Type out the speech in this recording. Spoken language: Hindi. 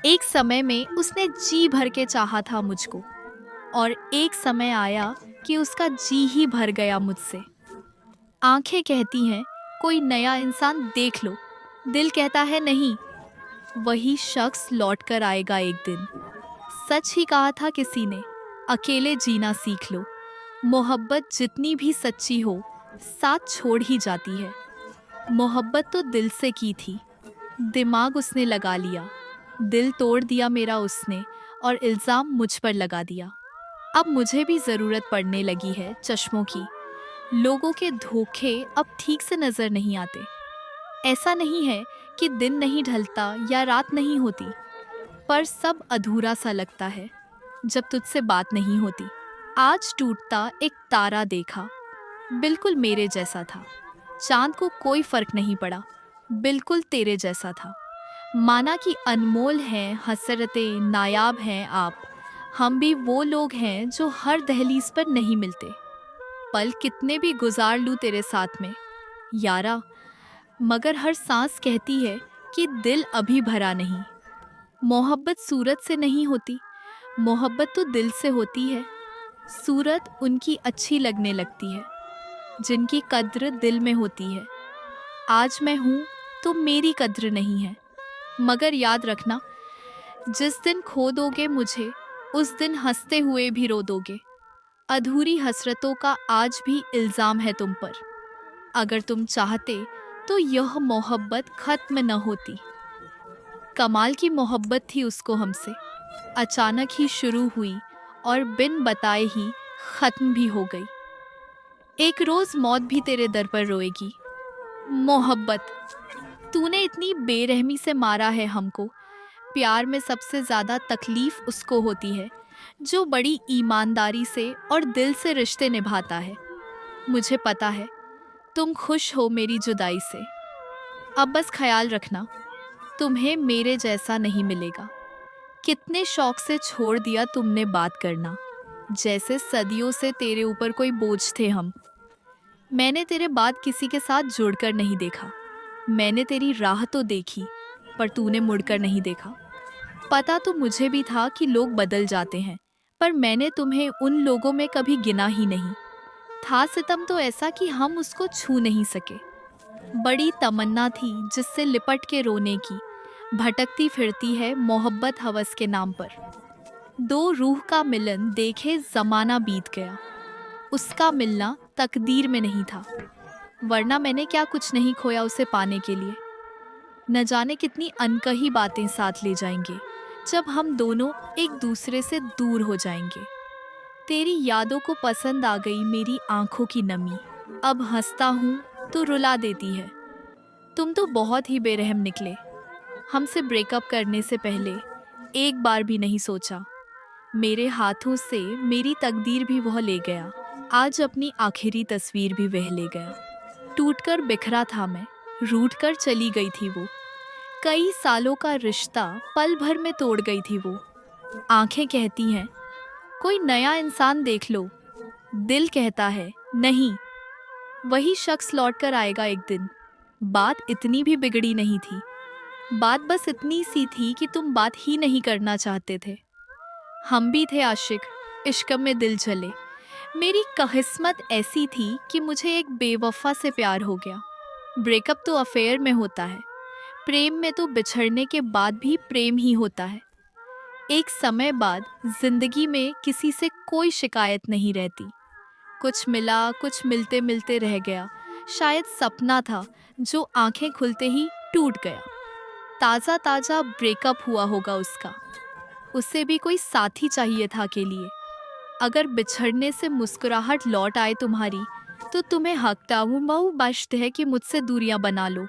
एक समय में उसने जी भर के चाहा था मुझको, और एक समय आया कि उसका जी ही भर गया मुझसे। आंखें कहती हैं कोई नया इंसान देख लो, दिल कहता है नहीं, वही शख्स लौट कर आएगा एक दिन। सच ही कहा था किसी ने, अकेले जीना सीख लो। मोहब्बत जितनी भी सच्ची हो, साथ छोड़ ही जाती है। मोहब्बत तो दिल से की थी, दिमाग उसने लगा लिया। दिल तोड़ दिया मेरा उसने, और इल्ज़ाम मुझ पर लगा दिया। अब मुझे भी ज़रूरत पड़ने लगी है चश्मों की। लोगों के धोखे अब ठीक से नज़र नहीं आते। ऐसा नहीं है कि दिन नहीं ढलता या रात नहीं होती, पर सब अधूरा सा लगता है जब तुझसे बात नहीं होती। आज टूटता एक तारा देखा, बिल्कुल मेरे जैसा था। चांद को कोई फर्क नहीं पड़ा, बिल्कुल तेरे जैसा था। माना कि अनमोल हैं हसरतें, नायाब हैं आप। हम भी वो लोग हैं जो हर दहलीज पर नहीं मिलते। पल कितने भी गुजार लूँ तेरे साथ में यारा, मगर हर सांस कहती है कि दिल अभी भरा नहीं। मोहब्बत सूरत से नहीं होती, मोहब्बत तो दिल से होती है। सूरत उनकी अच्छी लगने लगती है जिनकी कद्र दिल में होती है। आज मैं हूँ तो मेरी कद्र नहीं है, मगर याद रखना, जिस दिन खो दोगे मुझे, उस दिन हंसते हुए भी रो दोगे। अधूरी हसरतों का आज भी इल्ज़ाम है तुम पर। अगर तुम चाहते तो यह मोहब्बत खत्म न होती। कमाल की मोहब्बत थी उसको हमसे, अचानक ही शुरू हुई और बिन बताए ही खत्म भी हो गई। एक रोज मौत भी तेरे दर पर रोएगी। मोहब्बत, तूने इतनी बेरहमी से मारा है हमको। प्यार में सबसे ज़्यादा तकलीफ उसको होती है जो बड़ी ईमानदारी से और दिल से रिश्ते निभाता है। मुझे पता है तुम खुश हो मेरी जुदाई से। अब बस ख्याल रखना, तुम्हें मेरे जैसा नहीं मिलेगा। कितने शौक से छोड़ दिया तुमने बात करना, जैसे सदियों से तेरे ऊपर कोई बोझ थे हम। मैंने तेरे बाद किसी के साथ जुड़कर नहीं देखा। मैंने तेरी राह तो देखी, पर तूने मुड़कर नहीं देखा। पता तो मुझे भी था कि लोग बदल जाते हैं, पर मैंने तुम्हें उन लोगों में कभी गिना ही नहीं। था सितम तो ऐसा कि हम उसको छू नहीं सके। बड़ी तमन्ना थी जिससे लिपट के रोने की, भटकती फिरती है मोहब्बत हवस के नाम पर। दो रूह का मिलन देखे ज़माना बीत गया, उसका मिलना तकदीर में नहीं था, वरना मैंने क्या कुछ नहीं खोया उसे पाने के लिए। न जाने कितनी अनकही बातें साथ ले जाएंगे जब हम दोनों एक दूसरे से दूर हो जाएंगे। तेरी यादों को पसंद आ गई मेरी आंखों की नमी, अब हंसता हूँ तो रुला देती है। तुम तो बहुत ही बेरहम निकले। हमसे ब्रेकअप करने से पहले एक बार भी नहीं सोचा। मेरे हाथों से मेरी तकदीर भी वह ले गया, आज अपनी आखिरी तस्वीर भी वह ले गया। टूटकर बिखरा था मैं, रूठकर चली गई थी वो। कई सालों का रिश्ता पल भर में तोड़ गई थी वो। आंखें कहती हैं कोई नया इंसान देख लो, दिल कहता है नहीं, वही शख्स लौट कर आएगा एक दिन। बात इतनी भी बिगड़ी नहीं थी, बात बस इतनी सी थी कि तुम बात ही नहीं करना चाहते थे। हम भी थे आशिक, इश्क में दिल जले। मेरी किस्मत ऐसी थी कि मुझे एक बेवफा से प्यार हो गया। ब्रेकअप तो अफेयर में होता है, प्रेम में तो बिछड़ने के बाद भी प्रेम ही होता है। एक समय बाद जिंदगी में किसी से कोई शिकायत नहीं रहती। कुछ मिला, कुछ मिलते मिलते रह गया। शायद सपना था जो आंखें खुलते ही टूट गया। ताज़ा ताज़ा ब्रेकअप हुआ होगा उसका, उसे भी कोई साथी चाहिए था के लिए। अगर बिछड़ने से मुस्कुराहट लौट आए तुम्हारी, तो तुम्हें हकदाऊ मऊ बश्त है कि मुझसे दूरियां बना लो।